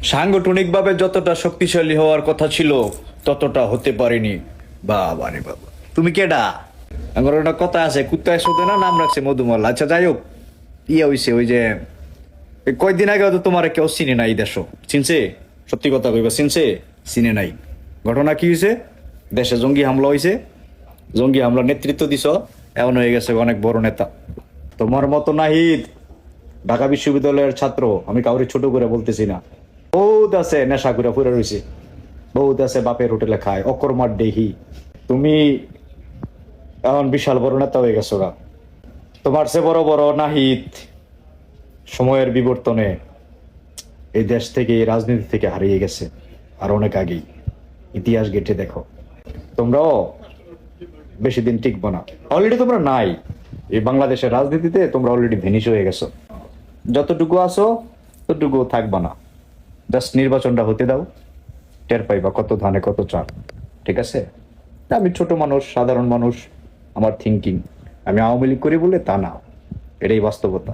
সাংগঠনিকভাবে যতটা শক্তিশালী হওয়ার কথা ছিল ততটা হতে পারেনি। বাবা রে বাবা, তুমি কেডা? আমার একটা কথা আছে, কুত্তায় শোধে না নাম রাখছে মধুমাল। আচ্ছা যাই হোক, ইয়ে হইছে ওই যে এই কয়েকদিন আগে তো তোমার কেউ চিনে নাই দেশ, চিনছে? সত্যি কথা কইবা, চিনছে? চিনে নাই। ঘটনা কি হয়েছে? দেশে জঙ্গি হামলা হয়েছে, জঙ্গি হামলার নেতৃত্ব দিছ, এমন হয়ে গেছে অনেক বড় নেতা। তোমার মতো নাহিদ ঢাকা বিশ্ববিদ্যালয়ের ছাত্র, আমি কাউরে ছোট করে বলতেছি না, বহুত আছে নেশা করে পড়ে রয়েছে, বহুত আছে বাপের হোটেলে খায়, অকর্মার দেহি। তুমি এখন বিশাল বড় নেতা হয়ে গেছো গা। তোমার চেয়ে বড় বড় নাহিদ সময়ের বিবর্তনে এই দেশ থেকে, এই রাজনীতি থেকে হারিয়ে গেছে আর অনেক আগেই। ইতিহাস ঘেঁটে দেখো, তোমরাও বেশি দিন টিকবো না। অলরেডি তোমরা নাই এই বাংলাদেশের রাজনীতিতে, তোমরা অলরেডি ভেনিশ হয়ে গেছো। যতটুকু আছো ততটুকু থাকবা না। জাস্ট নির্বাচনটা হতে দাও, টের পাইবা কত ধানে কত চাল। ঠিক আছে? আমি ছোট মানুষ, সাধারণ মানুষ, আমার থিঙ্কিং, আমি আওয়ামী লীগ করি বলে তা না, এটাই বাস্তবতা।